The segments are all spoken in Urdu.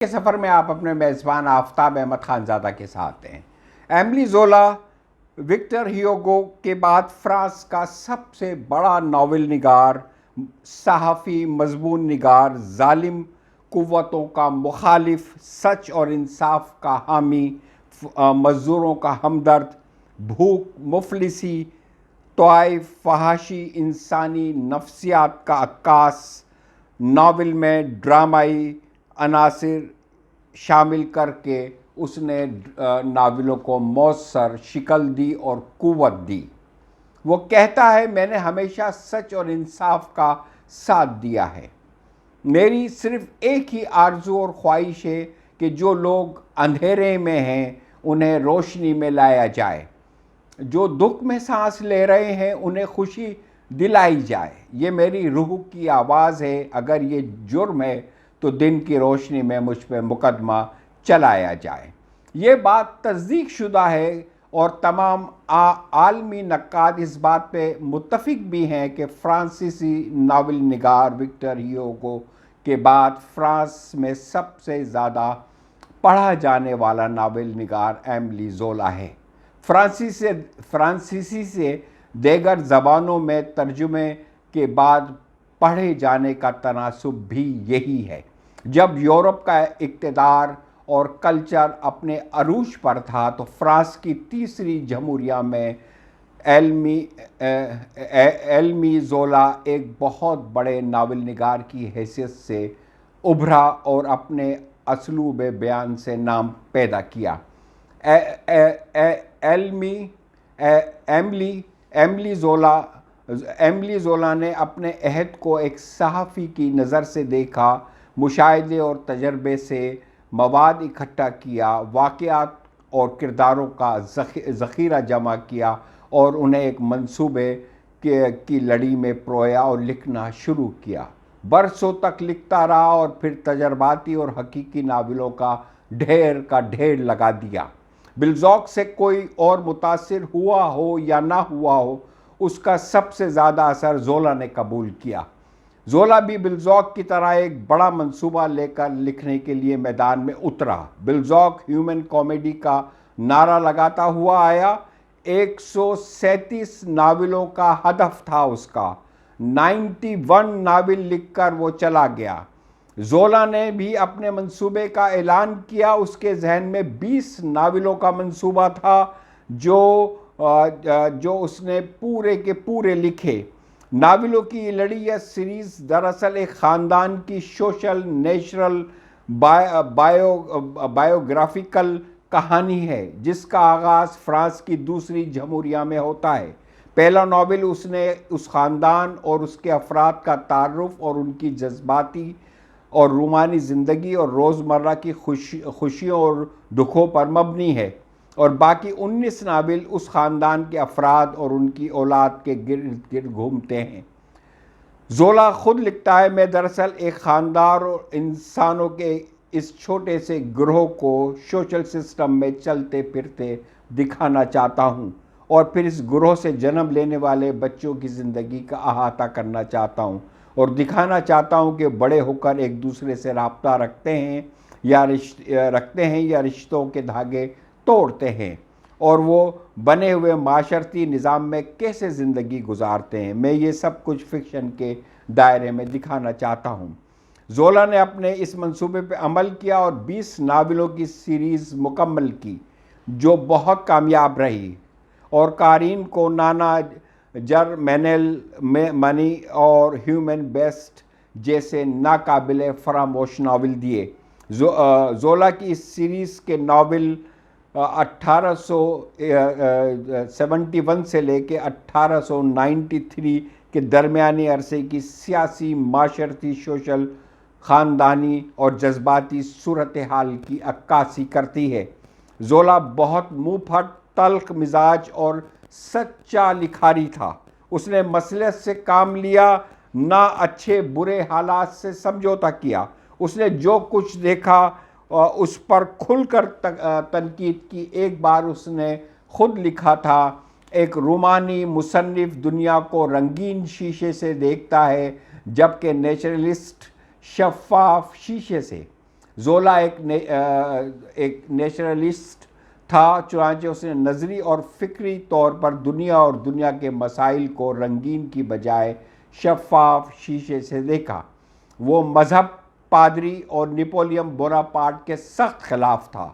کے سفر میں آپ اپنے میزبان آفتاب احمد خانزادہ کے ساتھ ہیں۔ ایملی زولا وکٹر ہیوگو کے بعد فرانس کا سب سے بڑا ناول نگار، صحافی، مضمون نگار، ظالم قوتوں کا مخالف، سچ اور انصاف کا حامی، مزدوروں کا ہمدرد، بھوک، مفلسی، طوائف، فحاشی، انسانی نفسیات کا عکاس، ناول میں ڈرامائی عناصر شامل کر کے اس نے ناولوں کو مؤثر شکل دی اور قوت دی۔ وہ کہتا ہے، میں نے ہمیشہ سچ اور انصاف کا ساتھ دیا ہے۔ میری صرف ایک ہی آرزو اور خواہش ہے کہ جو لوگ اندھیرے میں ہیں انہیں روشنی میں لایا جائے، جو دکھ میں سانس لے رہے ہیں انہیں خوشی دلائی جائے۔ یہ میری روح کی آواز ہے، اگر یہ جرم ہے تو دن کی روشنی میں مجھ پہ مقدمہ چلایا جائے۔ یہ بات تصدیق شدہ ہے اور تمام عالمی نقاد اس بات پہ متفق بھی ہیں کہ فرانسیسی ناول نگار وکٹر ہیوگو کے بعد فرانس میں سب سے زیادہ پڑھا جانے والا ناول نگار ایملی زولا ہے۔ فرانسیسی سے دیگر زبانوں میں ترجمے کے بعد پڑھے جانے کا تناسب بھی یہی ہے۔ جب یورپ کا اقتدار اور کلچر اپنے عروج پر تھا تو فرانس کی تیسری جمہوریہ میں ایملی زولا ایک بہت بڑے ناول نگار کی حیثیت سے ابھرا اور اپنے اسلوب بیان سے نام پیدا کیا۔ ایملی زولا نے اپنے عہد کو ایک صحافی کی نظر سے دیکھا، مشاہدے اور تجربے سے مواد اکٹھا کیا، واقعات اور کرداروں کا ذخیرہ جمع کیا اور انہیں ایک منصوبے کی لڑی میں پرویا اور لکھنا شروع کیا۔ برسوں تک لکھتا رہا اور پھر تجرباتی اور حقیقی ناولوں کا ڈھیر لگا دیا۔ بلزاک سے کوئی اور متاثر ہوا ہو یا نہ ہوا ہو، اس کا سب سے زیادہ اثر زولا نے قبول کیا۔ زولا بھی بلزاک کی طرح ایک بڑا منصوبہ لے کر لکھنے کے لیے میدان میں اترا۔ بلزاک ہیومن کامیڈی کا نعرہ لگاتا ہوا آیا۔ 137 ناولوں کا ہدف تھا اس کا۔ 91 ناول لکھ کر وہ چلا گیا۔ زولا نے بھی اپنے منصوبے کا اعلان کیا۔ اس کے ذہن میں 20 ناولوں کا منصوبہ تھا جو اس نے پورے کے پورے لکھے۔ ناولوں کی یہ لڑی یا سیریز دراصل ایک خاندان کی سوشل، نیچرل، بائیوگرافیکل کہانی ہے جس کا آغاز فرانس کی دوسری جمہوریہ میں ہوتا ہے۔ پہلا ناول اس نے اس خاندان اور اس کے افراد کا تعارف اور ان کی جذباتی اور رومانی زندگی اور روزمرہ کی خوشیوں اور دکھوں پر مبنی ہے، اور باقی 19 ناول اس خاندان کے افراد اور ان کی اولاد کے گرد گرد گھومتے ہیں۔ زولا خود لکھتا ہے، میں دراصل ایک خاندان اور انسانوں کے اس چھوٹے سے گروہ کو سوشل سسٹم میں چلتے پھرتے دکھانا چاہتا ہوں، اور پھر اس گروہ سے جنم لینے والے بچوں کی زندگی کا احاطہ کرنا چاہتا ہوں اور دکھانا چاہتا ہوں کہ بڑے ہو کر ایک دوسرے سے رابطہ رکھتے ہیں یا رشتوں کے دھاگے توڑتے ہیں، اور وہ بنے ہوئے معاشرتی نظام میں کیسے زندگی گزارتے ہیں۔ میں یہ سب کچھ فکشن کے دائرے میں دکھانا چاہتا ہوں۔ زولا نے اپنے اس منصوبے پہ عمل کیا اور 20 ناولوں کی سیریز مکمل کی جو بہت کامیاب رہی، اور قارئین کو نانا جرمینل منی اور ہیومن بیسٹ جیسے ناقابل فراموش ناول دیے۔ زولا کی اس سیریز کے ناول 1871 سے لے کے 1893 کے درمیانی عرصے کی سیاسی، معاشرتی، سوشل، خاندانی اور جذباتی صورتحال کی عکاسی کرتی ہے۔ زولا بہت منہ پھٹ، تلخ مزاج اور سچا لکھاری تھا۔ اس نے مصلحت سے کام لیا، نہ اچھے برے حالات سے سمجھوتا کیا۔ اس نے جو کچھ دیکھا اس پر کھل کر تنقید کی۔ ایک بار اس نے خود لکھا تھا، ایک رومانی مصنف دنیا کو رنگین شیشے سے دیکھتا ہے جبکہ نیچرلسٹ شفاف شیشے سے۔ زولا ایک نیشنلسٹ تھا، چنانچہ اس نے نظری اور فکری طور پر دنیا اور دنیا کے مسائل کو رنگین کی بجائے شفاف شیشے سے دیکھا۔ وہ مذہب، پادری اور نپولین بوناپارٹ کے سخت خلاف تھا،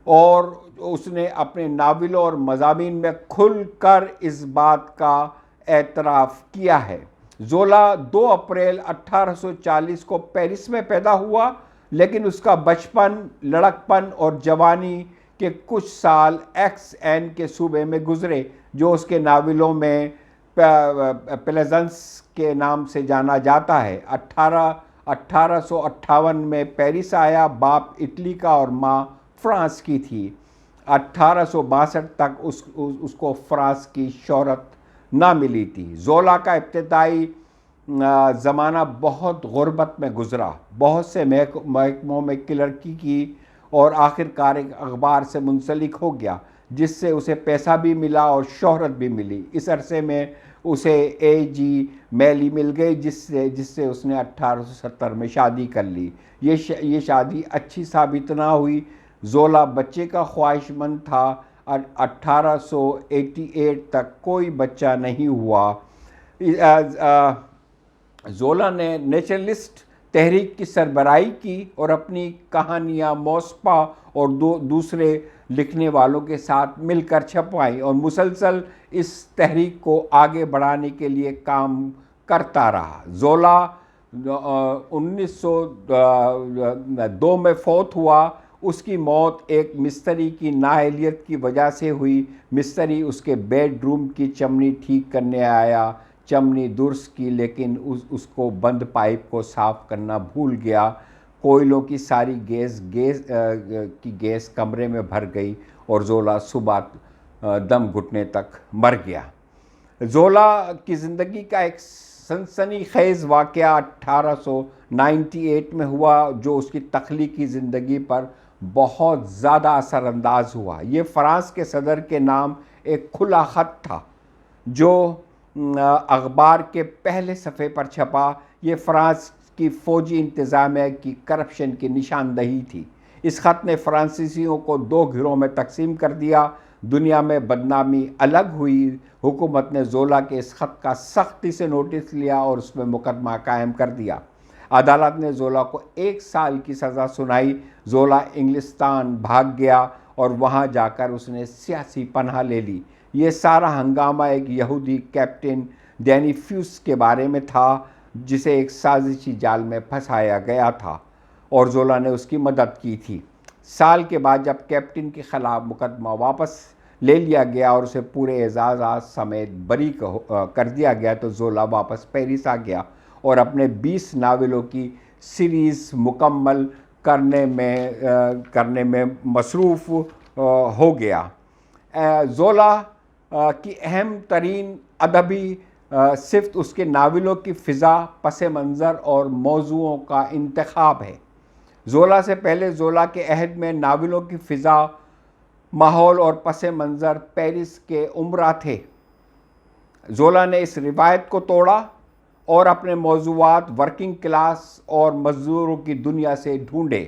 اور اس نے اپنے ناولوں اور مضامین میں کھل کر اس بات کا اعتراف کیا ہے۔ زولا 2 اپریل 1840 کو پیرس میں پیدا ہوا، لیکن اس کا بچپن، لڑکپن اور جوانی کے کچھ سال ایکس این کے صوبے میں گزرے، جو اس کے ناولوں میں پلیزنس کے نام سے جانا جاتا ہے۔ 1858 میں پیرس آیا۔ باپ اٹلی کا اور ماں فرانس کی تھی۔ 1862 تک اس کو فرانس کی شہرت نہ ملی تھی۔ زولا کا ابتدائی زمانہ بہت غربت میں گزرا، بہت سے محکموں میں کلرکی کی اور آخرکار ایک اخبار سے منسلک ہو گیا، جس سے اسے پیسہ بھی ملا اور شہرت بھی ملی۔ اس عرصے میں اسے اے جی میلی مل گئی، جس سے اس نے 1870 میں شادی کر لی۔ یہ شادی اچھی ثابت نہ ہوئی۔ زولا بچے کا خواہش مند تھا۔ 1888 تک کوئی بچہ نہیں ہوا۔ زولا نے نیشنلسٹ تحریک کی سربراہی کی اور اپنی کہانیاں موسپا اور دوسرے لکھنے والوں کے ساتھ مل کر چھپائیں، اور مسلسل اس تحریک کو آگے بڑھانے کے لیے کام کرتا رہا۔ زولا 1902 میں فوت ہوا۔ اس کی موت ایک مستری کی نااہلیت کی وجہ سے ہوئی۔ مستری اس کے بیڈ روم کی چمنی ٹھیک کرنے آیا۔ چمنی درست کی، لیکن اس کو بند پائپ کو صاف کرنا بھول گیا۔ کوئلوں کی ساری گیس کمرے میں بھر گئی اور زولا صبح دم گھٹنے تک مر گیا۔ زولا کی زندگی کا ایک سنسنی خیز واقعہ 1898 میں ہوا، جو اس کی تخلیقی زندگی پر بہت زیادہ اثر انداز ہوا۔ یہ فرانس کے صدر کے نام ایک کھلا خط تھا، جو اخبار کے پہلے صفحے پر چھپا۔ یہ فرانس کی فوجی انتظامیہ کی کرپشن کی نشاندہی تھی۔ اس خط نے فرانسیسیوں کو 2 گروہوں میں تقسیم کر دیا۔ دنیا میں بدنامی الگ ہوئی۔ حکومت نے زولا کے اس خط کا سختی سے نوٹس لیا اور اس میں مقدمہ قائم کر دیا۔ عدالت نے زولا کو 1 سال کی سزا سنائی۔ زولا انگلستان بھاگ گیا اور وہاں جا کر اس نے سیاسی پناہ لے لی۔ یہ سارا ہنگامہ ایک یہودی کیپٹن ڈینی فیوس کے بارے میں تھا، جسے ایک سازشی جال میں پھنسایا گیا تھا، اور زولا نے اس کی مدد کی تھی۔ سال کے بعد جب کیپٹن کے خلاف مقدمہ واپس لے لیا گیا اور اسے پورے اعزازات سمیت بری کر دیا گیا، تو زولا واپس پیرس آ گیا اور اپنے 20 ناولوں کی سیریز مکمل کرنے میں مصروف ہو گیا۔ زولا کی اہم ترین ادبی صفت اس کے ناولوں کی فضا، پس منظر اور موضوعوں کا انتخاب ہے۔ زولا سے پہلے زولا کے عہد میں ناولوں کی فضا، ماحول اور پس منظر پیرس کے امراء تھے۔ زولا نے اس روایت کو توڑا اور اپنے موضوعات ورکنگ کلاس اور مزدوروں کی دنیا سے ڈھونڈے۔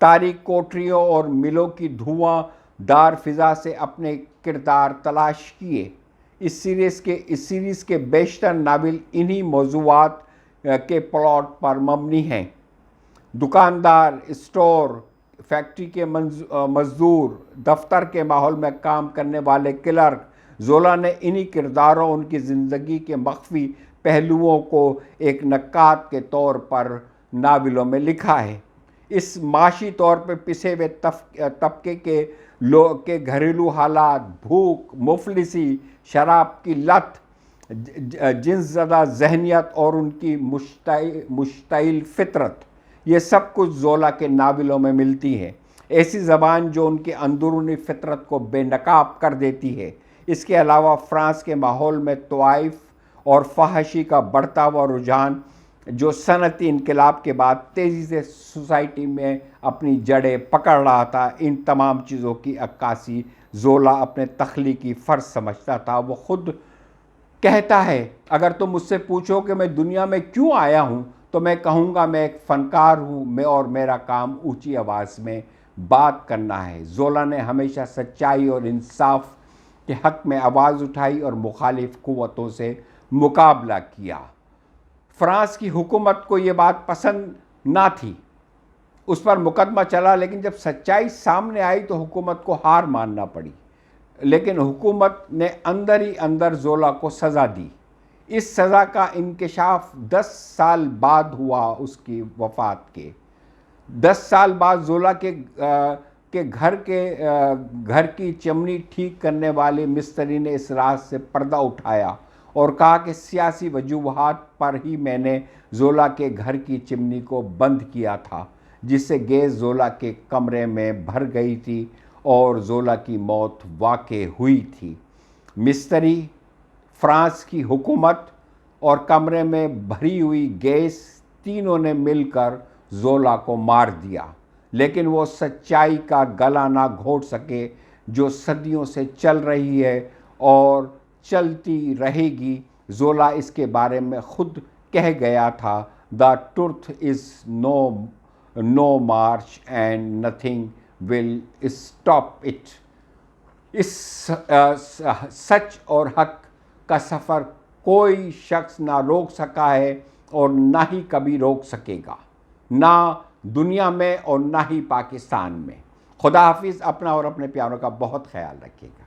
تاریک کوٹریوں اور ملوں کی دھواں دار فضا سے اپنے کردار تلاش کیے۔ اس سیریز کے بیشتر ناول انہی موضوعات کے پلاٹ پر مبنی ہیں۔ دکاندار، اسٹور، فیکٹری کے مزدور، دفتر کے ماحول میں کام کرنے والے کلرک، زولا نے انہی کرداروں، ان کی زندگی کے مخفی پہلوؤں کو ایک نقاد کے طور پر ناولوں میں لکھا ہے۔ اس معاشی طور پر پسے ہوئے طبقے کے گھریلو حالات، بھوک، مفلسی، شراب کی لت، جنس زدہ ذہنیت اور ان کی مشتعل فطرت، یہ سب کچھ زولا کے ناولوں میں ملتی ہے۔ ایسی زبان جو ان کی اندرونی فطرت کو بے نقاب کر دیتی ہے۔ اس کے علاوہ فرانس کے ماحول میں طوائف اور فحاشی کا بڑھتا ہوا رجحان، جو صنعتی انقلاب کے بعد تیزی سے سوسائٹی میں اپنی جڑیں پکڑ رہا تھا، ان تمام چیزوں کی عکاسی زولا اپنے تخلیقی فرض سمجھتا تھا۔ وہ خود کہتا ہے، اگر تم مجھ سے پوچھو کہ میں دنیا میں کیوں آیا ہوں، تو میں کہوں گا میں ایک فنکار ہوں، میں اور میرا کام اونچی آواز میں بات کرنا ہے۔ زولا نے ہمیشہ سچائی اور انصاف کے حق میں آواز اٹھائی اور مخالف قوتوں سے مقابلہ کیا۔ فرانس کی حکومت کو یہ بات پسند نہ تھی، اس پر مقدمہ چلا، لیکن جب سچائی سامنے آئی تو حکومت کو ہار ماننا پڑی۔ لیکن حکومت نے اندر ہی اندر زولا کو سزا دی۔ اس سزا کا انکشاف 10 سال بعد ہوا اس کی وفات کے۔ 10 سال بعد زولا کے گھر کی چمنی ٹھیک کرنے والے مستری نے اس راز سے پردہ اٹھایا اور کہا کہ سیاسی وجوہات پر ہی میں نے زولا کے گھر کی چمنی کو بند کیا تھا، جس سے گیس زولا کے کمرے میں بھر گئی تھی اور زولا کی موت واقع ہوئی تھی۔ مستری، فرانس کی حکومت اور کمرے میں بھری ہوئی گیس، تینوں نے مل کر زولا کو مار دیا، لیکن وہ سچائی کا گلا نہ گھونٹ سکے جو صدیوں سے چل رہی ہے اور چلتی رہے گی۔ زولا اس کے بارے میں خود کہہ گیا تھا، "The truth is no march and nothing will stop it." اس سچ اور حق کا سفر کوئی شخص نہ روک سکا ہے اور نہ ہی کبھی روک سکے گا، نہ دنیا میں اور نہ ہی پاکستان میں۔ خدا حافظ۔ اپنا اور اپنے پیاروں کا بہت خیال رکھیے گا۔